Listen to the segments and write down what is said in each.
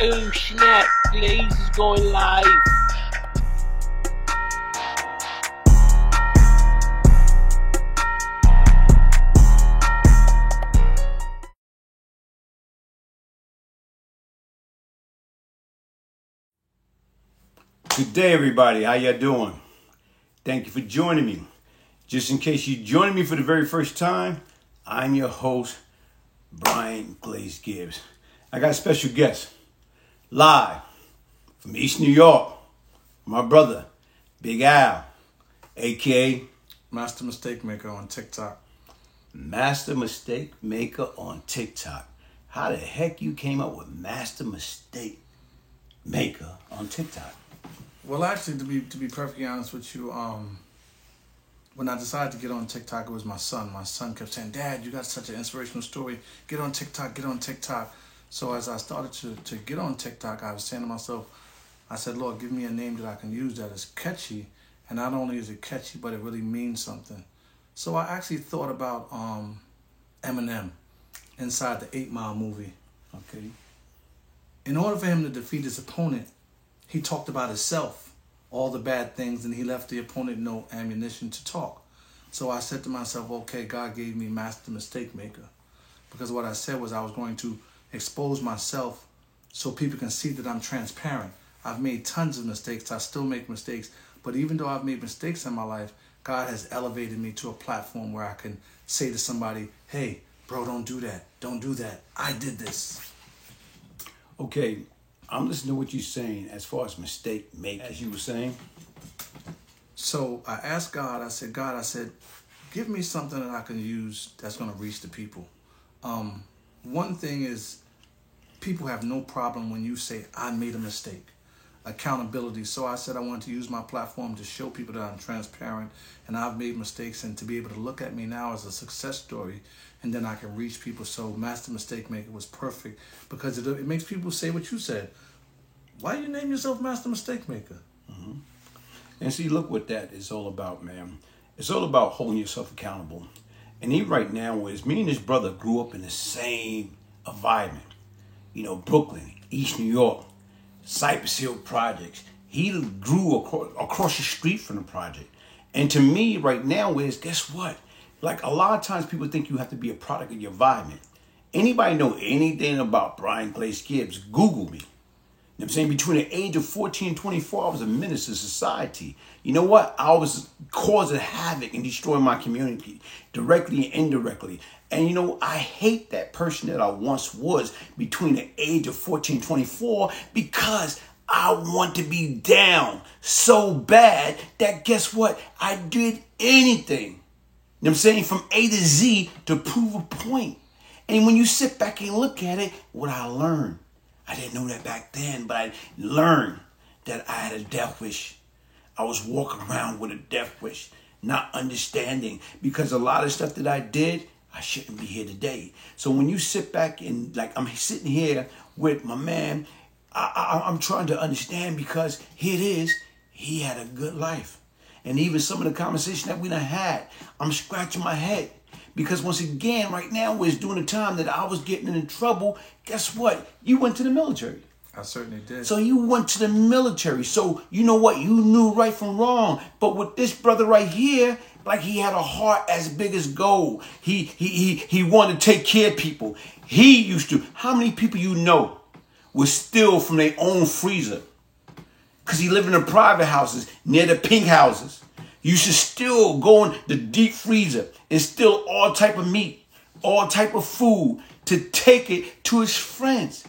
Oh snap, Glaze is going live. Good day, everybody. How y'all doing? Thank you for joining me. Just in case you're joining me for the very first time, I'm your host, Brian Glaze Gibbs. I got a special guest, live from East New York, my brother, Big Al, a.k.a. Master Mistake Maker on TikTok. Master Mistake Maker on TikTok. How the heck you came up with Master Mistake Maker on TikTok? Well, actually, to be perfectly honest with you, when I decided to get on TikTok, it was my son. My son kept saying, "Dad, you got such an inspirational story. Get on TikTok, get on TikTok." So as I started to get on TikTok, I was saying to myself, I said, "Lord, give me a name that I can use that is catchy. And not only is it catchy, but it really means something." So I actually thought about Eminem inside the 8 Mile movie. Okay. In order for him to defeat his opponent, he talked about himself, all the bad things, and he left the opponent no ammunition to talk. So I said to myself, okay, God gave me Master Mistake Maker. Because what I said was I was going to expose myself so people can see that I'm transparent. I've made tons of mistakes. I still make mistakes. But even though I've made mistakes in my life, God has elevated me to a platform where I can say to somebody, "Hey, bro, don't do that. Don't do that. I did this." Okay, I'm listening to what you're saying as far as mistake making, as you were saying. So I asked God, I said, give me something that I can use that's going to reach the people. One thing is, people have no problem when you say, "I made a mistake." Accountability. So I said I wanted to use my platform to show people that I'm transparent and I've made mistakes, and to be able to look at me now as a success story, and then I can reach people. So Master Mistake Maker was perfect because it makes people say what you said. Why you name yourself Master Mistake Maker? Mm-hmm. And see, look what that is all about, man. It's all about holding yourself accountable. And he right now is, me and his brother grew up in the same environment. You know, Brooklyn, East New York, Cypress Hill projects. He grew across the street from the project. And to me right now is, guess what? Like a lot of times people think you have to be a product of your environment. Anybody know anything about Brian Glaze Gibbs? Google me. You know what I'm saying? Between the age of 14 and 24, I was a menace to society. You know what? I was causing havoc and destroying my community, directly and indirectly. And you know, I hate that person that I once was between the age of 14 and 24 because I want to be down so bad that guess what? I did anything. You know what I'm saying? From A to Z to prove a point. And when you sit back and look at it, what I learned, I didn't know that back then, but I learned that I had a death wish. I was walking around with a death wish, not understanding, because a lot of stuff that I did, I shouldn't be here today. So when you sit back and like I'm sitting here with my man, I'm trying to understand, because here it is, he had a good life. And even some of the conversation that we done had, I'm scratching my head. Because once again, right now, was during the time that I was getting in trouble, guess what? You went to the military. I certainly did. So you went to the military. So you know what? You knew right from wrong. But with this brother right here, like he had a heart as big as gold. He wanted to take care of people. He used to. How many people you know would steal from their own freezer? Because he lived in the private houses near the pink houses. You should still go in the deep freezer and steal all type of meat, all type of food to take it to his friends.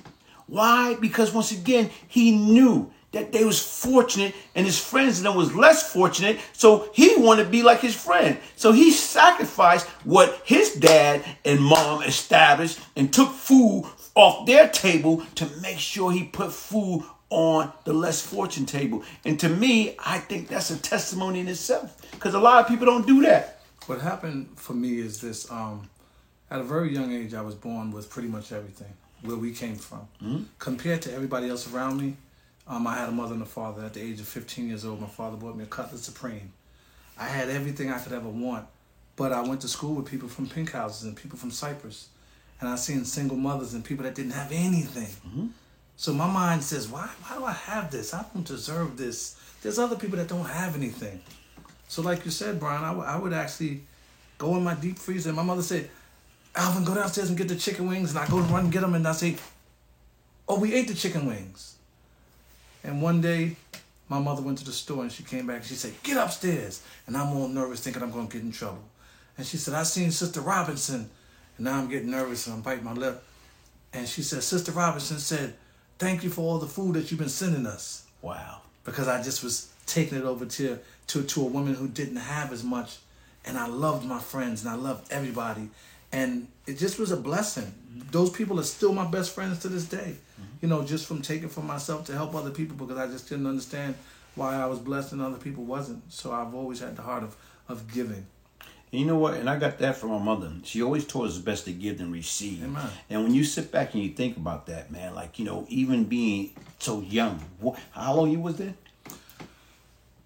Why? Because once again, he knew that they was fortunate and his friends and them was less fortunate. So he wanted to be like his friend. So he sacrificed what his dad and mom established and took food off their table to make sure he put food on the less fortunate table. And to me, I think that's a testimony in itself, because a lot of people don't do that. What happened for me is this. At a very young age, I was born with pretty much everything, where we came from. Mm-hmm. Compared to everybody else around me, I had a mother and a father. At the age of 15 years old, my father bought me a Cutlass Supreme. I had everything I could ever want, but I went to school with people from pink houses and people from Cypress. And I seen single mothers and people that didn't have anything. Mm-hmm. So my mind says, why do I have this? I don't deserve this. There's other people that don't have anything. So like you said, Brian, I would actually go in my deep freezer. And my mother said, Alvin, go downstairs and get the chicken wings. And I go to run and get them. And I say, oh, we ate the chicken wings. And one day, my mother went to the store and she came back and she said, get upstairs. And I'm all nervous thinking I'm going to get in trouble. And she said, I seen Sister Robinson. And now I'm getting nervous and I'm biting my lip. And she said, Sister Robinson said, thank you for all the food that you've been sending us. Wow. Because I just was taking it over to a woman who didn't have as much. And I loved my friends and I loved everybody. And it just was a blessing. Those people are still my best friends to this day. You know, just from taking from myself to help other people because I just didn't understand why I was blessed and other people wasn't. So I've always had the heart of giving. And you know what? And I got that from my mother. She always taught us it's best to give than receive. Amen. And when you sit back and you think about that, man, like, you know, even being so young, how long you was there?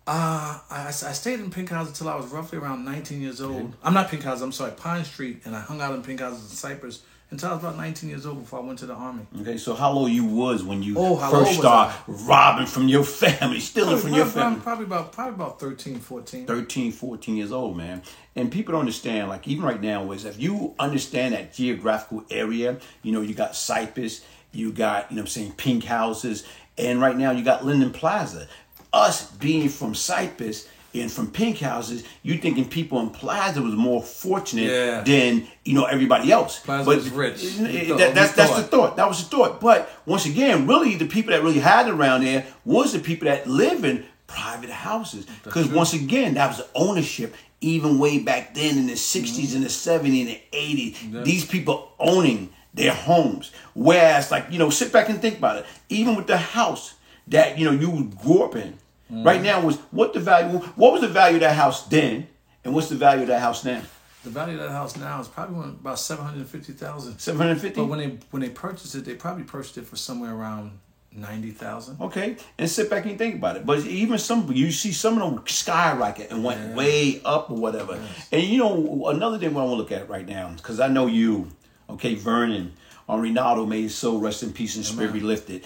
I stayed in Pink House until I was roughly around 19 years old. Okay. I'm not Pink House, I'm sorry, Pine Street. And I hung out in Pink Houses in Cypress until I was about 19 years old before I went to the Army. Okay, so how old you was when you first started robbing from your family, stealing from your family? Probably about 13, 14. 13, 14 years old, man. And people don't understand, like even right now, is if you understand that geographical area, you know, you got Cypress, you got, you know what I'm saying, Pink Houses, and right now you got Linden Plaza. Us being from Cypress and from Pink Houses, you thinking people in Plaza was more fortunate than, you know, everybody else. Plaza was rich. That's the thought. That was the thought. But once again, really, the people that really had it around there was the people that live in private houses. Because once again, that was ownership. Even way back then in the 60s and the 70s and the 80s, these people owning their homes. Whereas, like, you know, sit back and think about it. Even with the house that, you know, you grew up in. Right now what was the value of that house then, and what's the value of that house now? The value of that house now is probably about $750,000. $750,000. But when they purchased it, they probably purchased it for somewhere around $90,000. Okay, and sit back and think about it. But even you see some of them skyrocket and went way up or whatever. Yes. And you know, another thing I want to look at right now, because I know you, okay, Vernon, Ronaldo, may his soul rest in peace and spirit be lifted.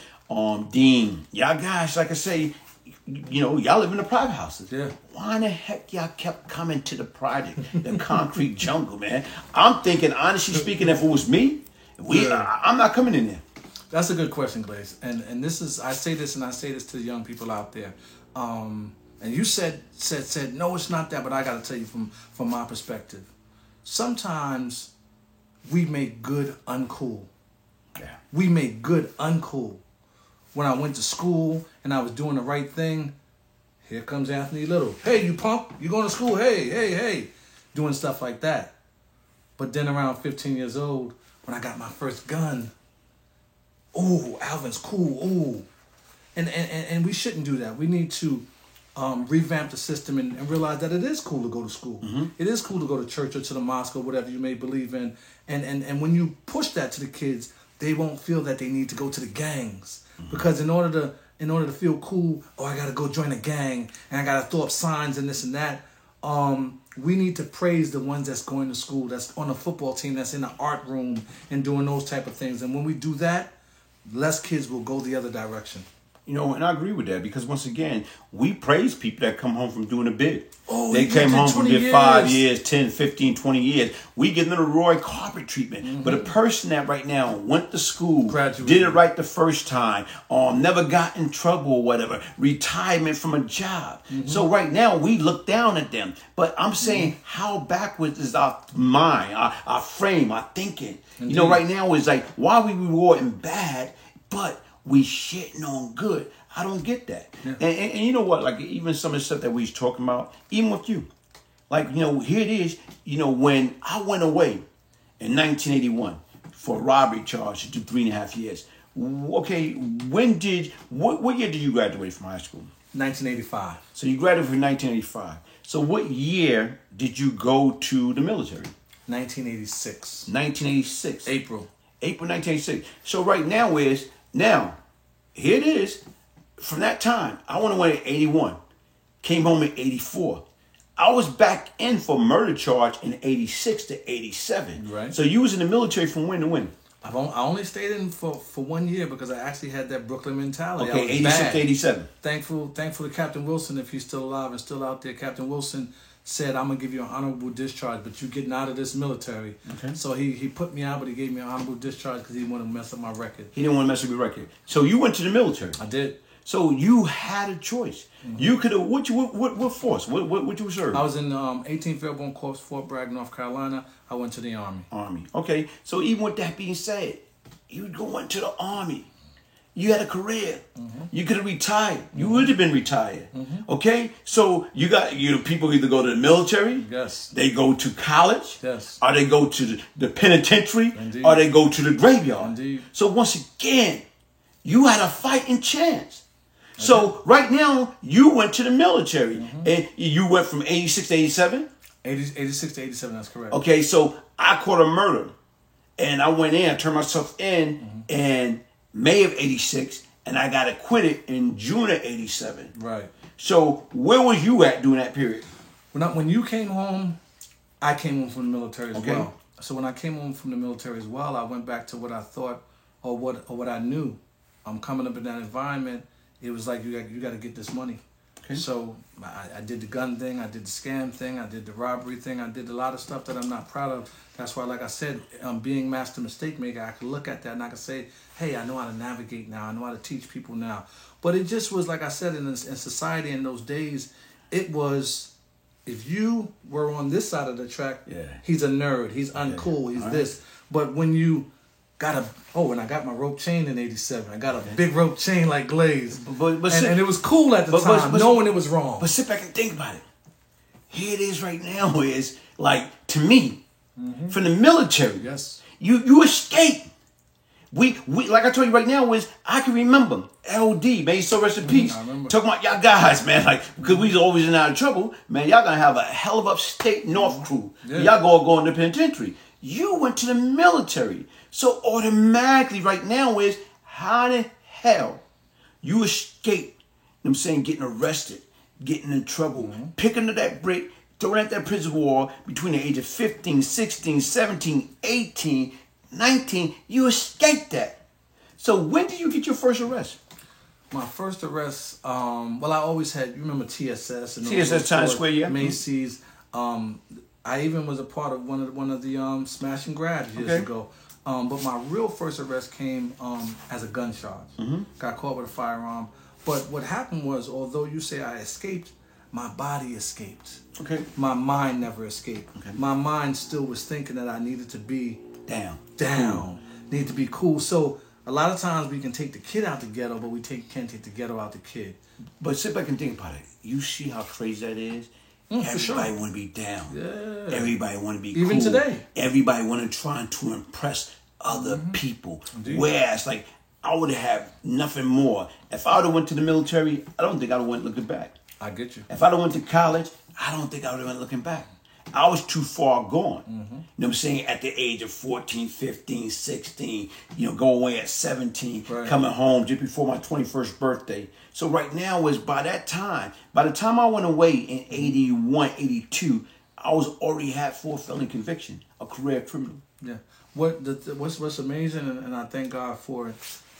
Dean, y'all guys, like I say, you know, y'all live in the private houses. Yeah. Why in the heck y'all kept coming to the project, the concrete jungle, man? I'm thinking, honestly speaking, if it was me, I'm not coming in there. That's a good question, Glaze. And this is, I say this to the young people out there. And you said no, it's not that, but I got to tell you from my perspective. Sometimes we make good uncool. Yeah. We make good uncool. When I went to school and I was doing the right thing, here comes Anthony Little. Hey, you punk, you going to school? Hey. Doing stuff like that. But then around 15 years old, when I got my first gun, ooh, Alvin's cool, ooh. And we shouldn't do that. We need to revamp the system and realize that it is cool to go to school. Mm-hmm. It is cool to go to church or to the mosque or whatever you may believe in. And when you push that to the kids, they won't feel that they need to go to the gangs. Mm-hmm. Because in order to feel cool, I gotta go join a gang and I gotta throw up signs and this and that. We need to praise the ones that's going to school, that's on a football team, that's in the art room and doing those type of things. And when we do that, less kids will go the other direction. You know, and I agree with that because once again, we praise people that come home from doing a bid. Oh, they came home from did 5 years, 10, 15, 20 years. We give them the Roy Carpet treatment. Mm-hmm. But a person that right now went to school, graduated, did it right the first time, never got in trouble or whatever, retirement from a job. Mm-hmm. So right now we look down at them. But I'm saying how backwards is our mind, our frame, our thinking. Indeed. You know, right now it's like, why are we rewarding bad, but we shitting on good? I don't get that. Yeah. And you know what? Like even some of the stuff that we was talking about, even with you. Like, you know, here it is. You know, when I went away in 1981 for a robbery charge to do 3.5 years. Okay, what year did you graduate from high school? 1985. So you graduated from 1985. So what year did you go to the military? 1986. 1986. April 1986. So right now here it is. From that time, I went away in 81. Came home in 84. I was back in for murder charge in 86 to 87. Right. So you was in the military from when to when? I only stayed in for 1 year because I actually had that Brooklyn mentality. Okay, 86 to 87. Thankful to Captain Wilson, if he's still alive and still out there. Captain Wilson said, I'm going to give you an honorable discharge, but you're getting out of this military. Okay. So he put me out, but he gave me an honorable discharge because he didn't want to mess up my record. He didn't want to mess up your record. So you went to the military. I did. So you had a choice. You could have, what force? What you serve? I was in 18th Airborne Corps, Fort Bragg, North Carolina. I went to the Army. Army. Okay. So even with that being said, you going to the Army. You had a career. You could have retired. You would have been retired. Okay? So you got, people either go to the military. Yes. They go to college. Yes. Or they go to the penitentiary. Indeed. Or they go to the graveyard. Indeed. So once again, you had a fighting chance. So right now, you went to the military. And you went from 86 to 87? 86 to 87, that's correct. Okay, so I caught a murder. And I went in, I turned myself in May of 86, and I got acquitted in June of 87. Right. So where was you at during that period? When you came home, I came home from the military as Okay. well. So when I came home from the military as well, I went back to what I thought or what I knew. I'm coming up in that environment. It was like you got to get this money. Okay. So I did the gun thing, I did the scam thing, I did the robbery thing, I did a lot of stuff that I'm not proud of. That's why, like I said, being master mistake maker, I could look at that and I could say, hey, I know how to navigate now, I know how to teach people now. But it just was, like I said, in society in those days, it was, if you were on this side of the track, he's a nerd, he's uncool, he's this. But when you and I got my rope chain in 87. I got a big rope chain like Glaze. And it was cool at the time, knowing it was wrong. But sit back and think about it. Here it is right now is, like, to me, from the military, yes, you escaped. We like I told you right now is, I can remember LD, may he so rest in peace, talking about y'all guys, man, like, because we was always in out of trouble, man, y'all gonna have a hell of upstate North crew. Y'all go in the penitentiary. You went to the military. So automatically right now is, how the hell you escape, you know what I'm saying, getting arrested, getting in trouble, picking up that brick, throwing at that prison wall between the age of 15, 16, 17, 18, 19, you escaped that. So when did you get your first arrest? My first arrest, well, I always had, you remember TSS and TSS Times Square, yeah. Macy's. I even was a part of one of the smash and grabs years ago. But my real first arrest came as a gun charge. Got caught with a firearm. But what happened was, although you say I escaped, my body escaped. Okay. My mind never escaped. Okay. My mind still was thinking that I needed to be down. Cool. Need to be cool. So a lot of times we can take the kid out the ghetto, but we can't take the ghetto out the kid. But sit back and think about it. You see how crazy that is? Everybody want to be down. Yeah. Everybody want to be even cool. Today. Everybody want to try to impress other people. Indeed. Whereas, like, I would have nothing more. If I would have went to the military, I don't think I would have went looking back. I get you. If I'd have went to college, I don't think I would have went looking back. I was too far gone. You know what I'm saying? At the age of 14, 15, 16, go away at 17, coming home just before my 21st birthday. So right now is by the time I went away in 81, 82, I was already had 4 felony conviction, a career criminal. Yeah. What's amazing, and I thank God for it,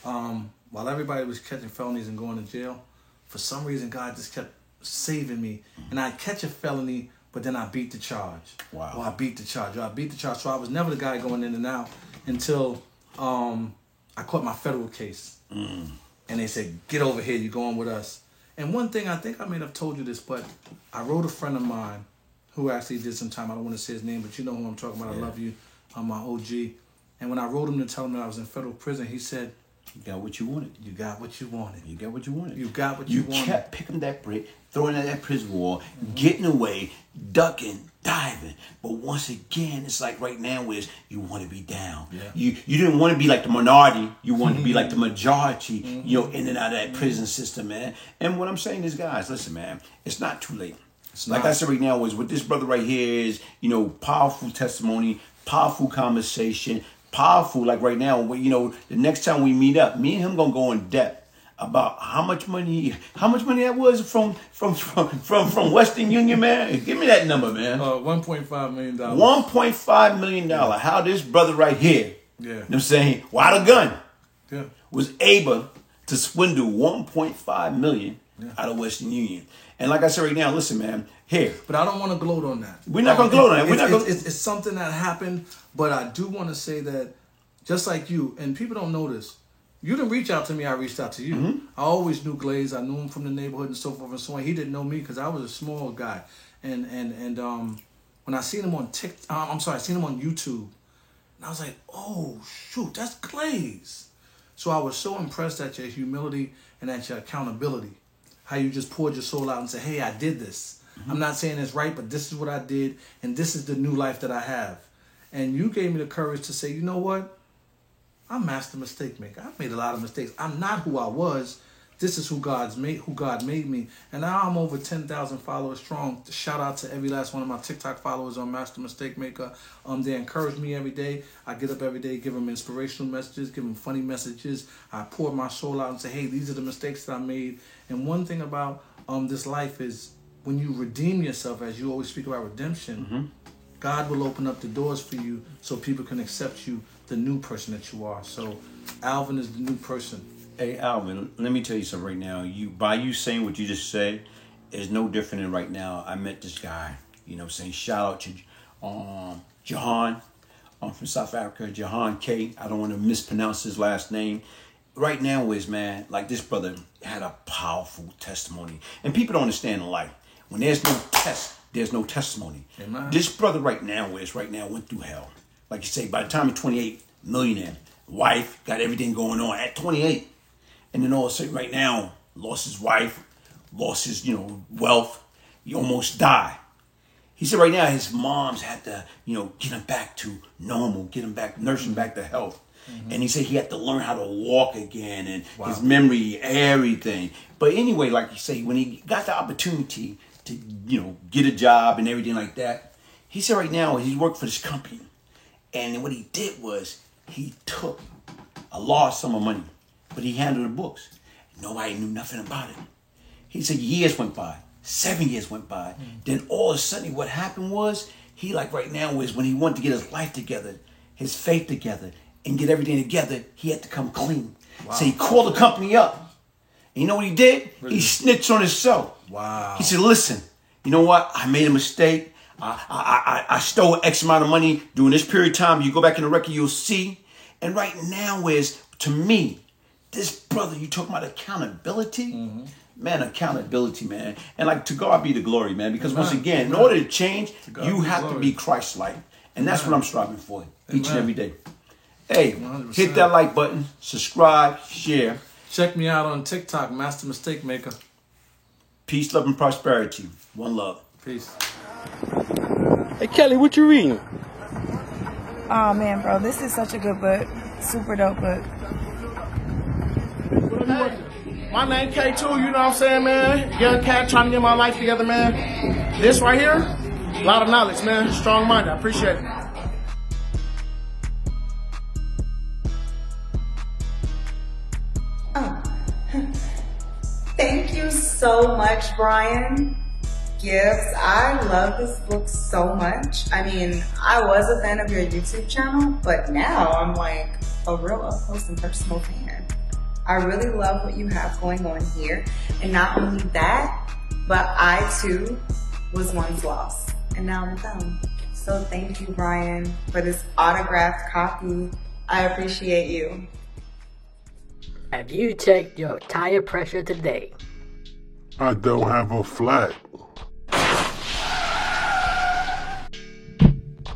while everybody was catching felonies and going to jail, for some reason God just kept saving me. And I'd catch a felony, but then I beat the charge. Wow. Or I beat the charge. So I was never the guy going in and out until I caught my federal case. And they said, get over here, you're going with us. And one thing, I think I may have told you this, but I wrote a friend of mine who actually did some time. I don't want to say his name, but you know who I'm talking about. Yeah. I love you. I'm my OG. And when I wrote him to tell him that I was in federal prison, he said, you got what you wanted. You got what you wanted. You got what you wanted. You got what you wanted. You kept picking that brick, throwing at that prison wall, getting away, ducking, diving. But once again, it's like right now is you want to be down. Yeah. You didn't want to be like the minority. You wanted to be like the majority, in and out of that prison system, man. And what I'm saying is, guys, listen, man, it's not too late. Like I said right now is what this brother right here is, powerful testimony, powerful conversation, powerful, like right now, the next time we meet up, me and him gonna go in depth about how much money that was from Western Union, man. Give me that number, man. $1.5 million. $1.5 million. How this brother right here Yeah. You know what I'm saying? Without a gun. Yeah. Was able to swindle 1.5 million out of Western Union. And like I said right now, listen, man, here. But I don't want to gloat on that. We're not going to gloat on it. It's something that happened, but I do want to say that just like you, and people don't know this, you didn't reach out to me, I reached out to you. Mm-hmm. I always knew Glaze. I knew him from the neighborhood and so forth and so on. He didn't know me because I was a small guy. And when I seen him on I seen him on YouTube, and I was like, oh, shoot, that's Glaze. So I was so impressed at your humility and at your accountability. How you just poured your soul out and said, hey, I did this. I'm not saying it's right, but this is what I did, and this is the new life that I have. And you gave me the courage to say, you know what? I'm Master Mistake Maker. I've made a lot of mistakes. I'm not who I was. This is who God made me. And now I'm over 10,000 followers strong. Shout out to every last one of my TikTok followers on Master Mistake Maker. They encourage me every day. I get up every day, give them inspirational messages, give them funny messages. I pour my soul out and say, hey, these are the mistakes that I made. And one thing about this life is when you redeem yourself, as you always speak about redemption, God will open up the doors for you so people can accept you, the new person that you are. So Alvin is the new person. Hey, Alvin, let me tell you something right now. By you saying what you just said is no different than right now. I met this guy, you know what I'm saying? Shout out to Jahan from South Africa, Jahan K. I don't want to mispronounce his last name. Right now is, man, like this brother had a powerful testimony. And people don't understand in life. When there's no test, there's no testimony. Amen. This brother right now went through hell. Like you say, by the time he's 28, millionaire, wife, got everything going on at 28. And then all of a sudden right now, lost his wife, lost his, wealth. He almost died. He said right now his moms had to, get him back to normal, nurse him back to health. And he said he had to learn how to walk again and his memory, everything. But anyway, like you say, when he got the opportunity to, get a job and everything like that, he said right now he worked for this company. And what he did was he took a large sum of money, but he handled the books. Nobody knew nothing about it. He said years went by, 7 years went by. Then all of a sudden what happened was he like right now is when he wanted to get his life together, his faith together, and get everything together, he had to come clean. Wow. So he called the company up. And you know what he did? Really? He snitched on himself. Wow. He said, listen, you know what? I made a mistake. I stole X amount of money during this period of time. You go back in the record, you'll see. And right now is, to me, this brother, you talking about accountability? Man, accountability, man. And like, to God be the glory, man. Because once again, in order to change, you have to be Christ-like. And that's what I'm striving for each and every day. Hey, 100%. Hit that like button, subscribe, share. Check me out on TikTok, Master Mistake Maker. Peace, love, and prosperity. One love. Peace. Hey, Kelly, what you reading? Oh, man, bro, this is such a good book. Super dope book. My name K2, you know what I'm saying, man? Young cat trying to get my life together, man. This right here, a lot of knowledge, man. Strong mind, I appreciate it. Thank you so much, Brian Gibbs. I love this book so much. I mean, I was a fan of your YouTube channel, but now I'm like a real up close and personal fan. I really love what you have going on here. And not only that, but I too was once lost and now I'm found. So thank you, Brian, for this autographed copy. I appreciate you. Have you checked your tire pressure today? I don't have a flat.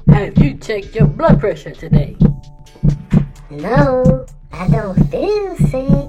Have you checked your blood pressure today? No, I don't feel sick.